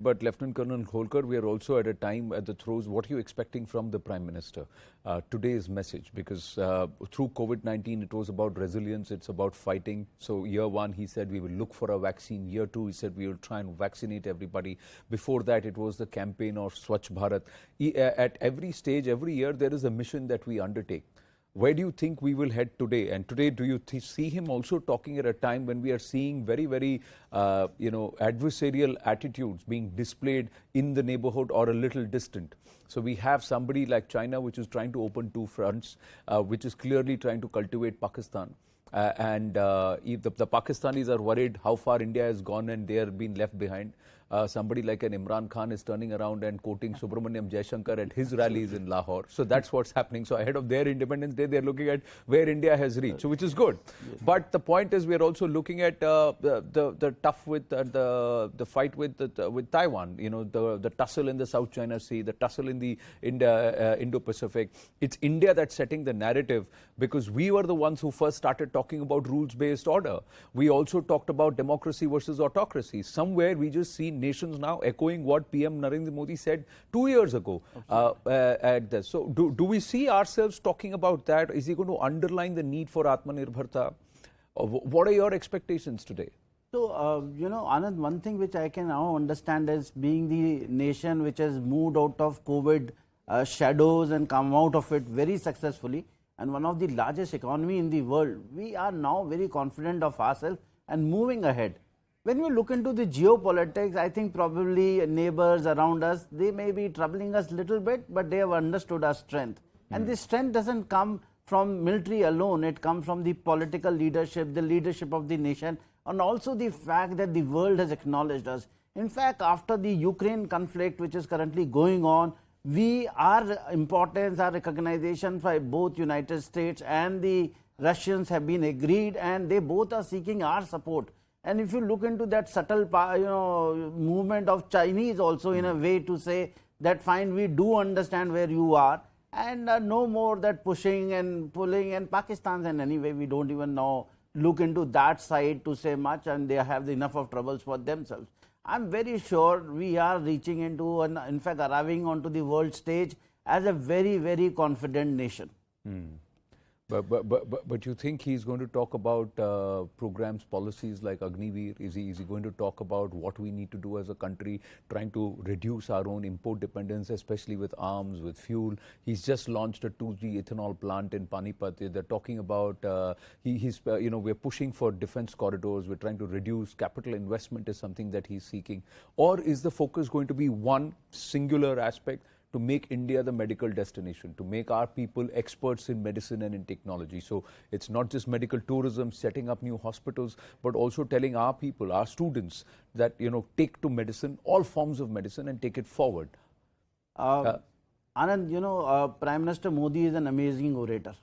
But Lieutenant Colonel Holkar, we are also at a time at the throes. What are you expecting from the Prime Minister? Today's message, because through COVID-19, it was about resilience, it's about fighting. So year one, he said we will look for a vaccine. Year two, he said we will try and vaccinate everybody. Before that, it was the campaign of Swachh Bharat. At every stage, every year, there is a mission that we undertake. Where do you think we will head today? And today, do you see him also talking at a time when we are seeing very, very, adversarial attitudes being displayed in the neighborhood or a little distant? So we have somebody like China, which is trying to open two fronts, which is clearly trying to cultivate Pakistan. If the Pakistanis are worried how far India has gone and they are being left behind. Somebody like an Imran Khan is turning around and quoting Subramaniam Jaishankar at his rallies in Lahore. So that's what's happening. So ahead of their Independence Day, they're looking at where India has reached, so which is good. But the point is, we're also looking at the tough with the fight with Taiwan. You know, the tussle in the South China Sea, the tussle in the Indo-Pacific. It's India that's setting the narrative, because we were the ones who first started talking about rules-based order. We also talked about democracy versus autocracy. Somewhere we just see nations now echoing what PM Narendra Modi said 2 years ago at this. So do we see ourselves talking about that? Is he going to underline the need for Atmanirbharta? What are your expectations today? So, Anand, one thing which I can now understand is, being the nation which has moved out of COVID shadows and come out of it very successfully, and one of the largest economy in the world, we are now very confident of ourselves and moving ahead. When we look into the geopolitics, I think probably neighbors around us, they may be troubling us a little bit, but they have understood our strength. And this strength doesn't come from military alone. It comes from the political leadership, the leadership of the nation, and also the fact that the world has acknowledged us. In fact, after the Ukraine conflict, which is currently going on, our importance, our recognition by both United States and the Russians have been agreed, and they both are seeking our support. And if you look into that subtle movement of Chinese also, in a way to say that fine, we do understand where you are, and no more that pushing and pulling, and Pakistan's, and anyway we don't even now look into that side to say much, and they have enough of troubles for themselves. I'm very sure we are reaching into, and in fact arriving onto the world stage as a very, very confident nation. But you think he's going to talk about programs, policies like Agniveer? Is he going to talk about what we need to do as a country, trying to reduce our own import dependence, especially with arms, with fuel? He's just launched a 2G ethanol plant in Panipat. They're talking about, we're pushing for defense corridors. We're trying to reduce capital investment is something that he's seeking. Or is the focus going to be one singular aspect, to make India the medical destination, to make our people experts in medicine and in technology? So it's not just medical tourism, setting up new hospitals, but also telling our people, our students, that, take to medicine, all forms of medicine, and take it forward. Anand, Prime Minister Modi is an amazing orator,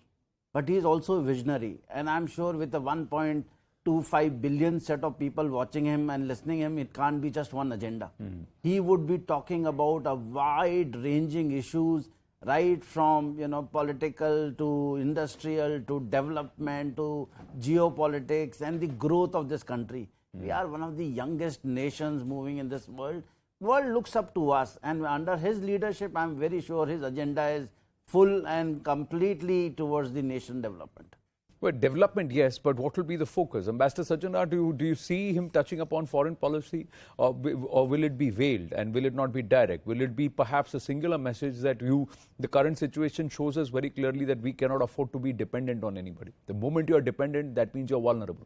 but he is also a visionary. And I'm sure with the 1.25 billion set of people watching him and listening him, it can't be just one agenda. He would be talking about a wide-ranging issues, right from political to industrial to development to geopolitics and the growth of this country. We are one of the youngest nations moving in this world. World looks up to us, and under his leadership, I'm very sure his agenda is full and completely towards the nation development. Well, development, yes, but what will be the focus? Ambassador Sajjanhar, do you see him touching upon foreign policy, or will it be veiled and will it not be direct? Will it be perhaps a singular message that the current situation shows us very clearly that we cannot afford to be dependent on anybody? The moment you are dependent, that means you're vulnerable.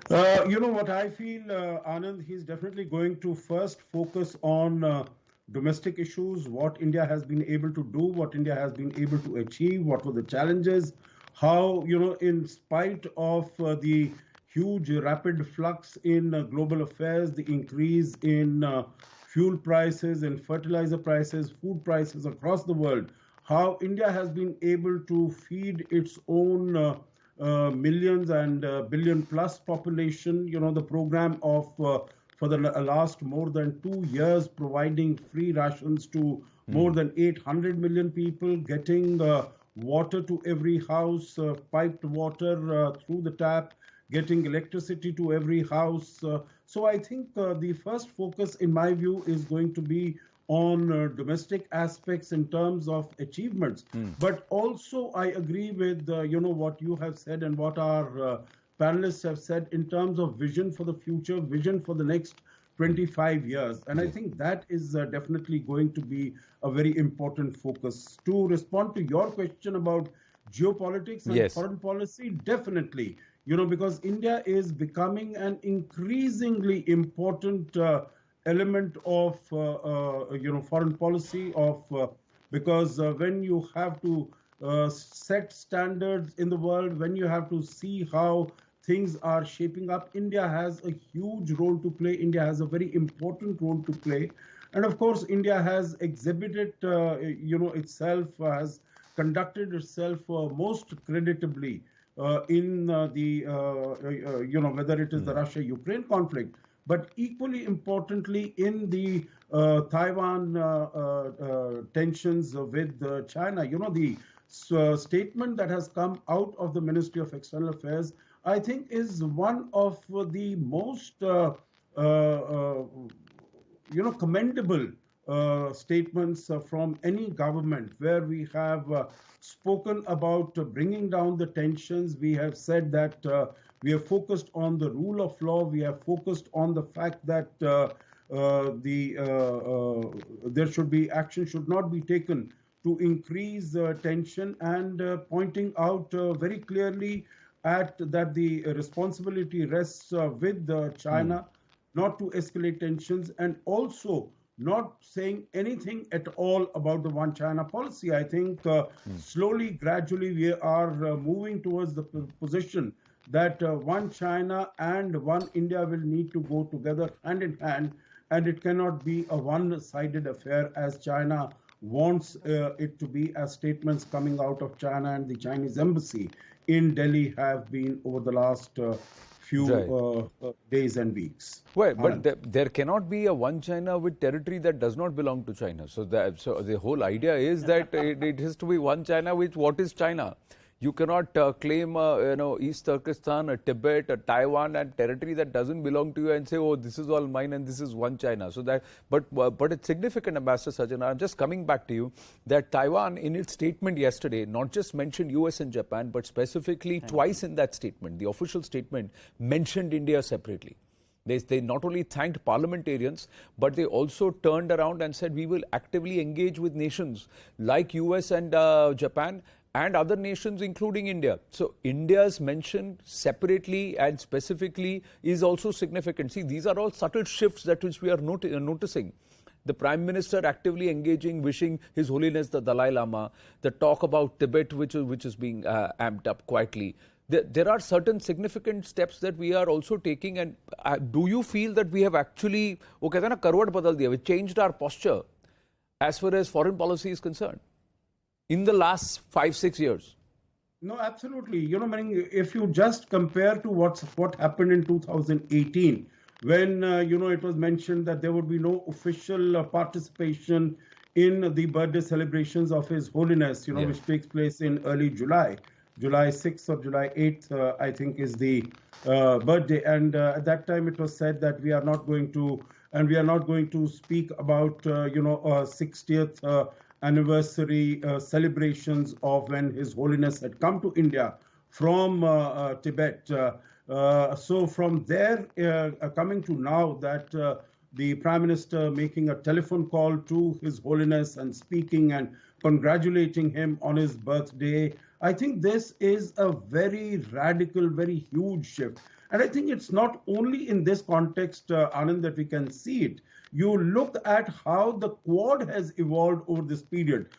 What I feel, Anand, he's definitely going to first focus on domestic issues, what India has been able to do, what India has been able to achieve, what were the challenges, how, in spite of the huge rapid flux in global affairs, the increase in fuel prices and fertilizer prices, food prices across the world, how India has been able to feed its own millions and billion plus population, the program of for the last more than 2 years providing free rations to more than 800 million people, getting water to every house, piped water through the tap, getting electricity to every house. So I think the first focus, in my view, is going to be on domestic aspects in terms of achievements. But also, I agree with what you have said and what our panelists have said in terms of vision for the future, vision for the next 25 years. And I think that is definitely going to be a very important focus. To respond to your question about geopolitics and Yes. foreign policy, definitely, because India is becoming an increasingly important element of, foreign policy because when you have to set standards in the world, when you have to see how things are shaping up, India has a huge role to play. India has a very important role to play. And of course, India has exhibited, itself, has conducted itself most creditably in whether it is the Russia-Ukraine conflict, but equally importantly in the Taiwan tensions with China. The statement that has come out of the Ministry of External Affairs, I think, is one of the most commendable statements from any government, where we have spoken about bringing down the tensions. We have said that we have focused on the rule of law. We have focused on the fact that there should be action, should not be taken to increase tension, and pointing out very clearly at that the responsibility rests with China not to escalate tensions, and also not saying anything at all about the one China policy. I think slowly, gradually, we are moving towards the position that one China and one India will need to go together hand in hand, and it cannot be a one-sided affair as China wants it to be, as statements coming out of China and the Chinese embassy in Delhi have been over the last few days and weeks. Well, but there cannot be a one China with territory that does not belong to China. So the whole idea is that it has to be one China with what is China. You cannot claim, East Turkestan, Tibet, Taiwan, and territory that doesn't belong to you and say, oh, this is all mine and this is one China. So that, but it's significant, Ambassador Sajjanhar. I'm just coming back to you that Taiwan, in its statement yesterday, not just mentioned US and Japan, but specifically twice in that statement, the official statement mentioned India separately. They not only thanked parliamentarians, but they also turned around and said, we will actively engage with nations like US and Japan and other nations, including India. So India's mention separately and specifically is also significant. See, these are all subtle shifts that which we are noticing. The Prime Minister actively engaging, wishing His Holiness the Dalai Lama, the talk about Tibet, which is being amped up quietly. There are certain significant steps that we are also taking, and do you feel that we have actually, we changed our posture as far as foreign policy is concerned in the last 5-6 years? No, absolutely. If you just compare to what happened in 2018, when it was mentioned that there would be no official participation in the birthday celebrations of His Holiness, which takes place in early July. July 6th or July 8th, I think, is the birthday. And at that time, it was said that we are not going to speak about, 60th anniversary celebrations of when His Holiness had come to India from Tibet. So from there, coming to now that the Prime Minister making a telephone call to His Holiness and speaking and congratulating him on his birthday, I think this is a very radical, very huge shift. And I think it's not only in this context, Anand, that we can see it. You look at how the Quad has evolved over this period.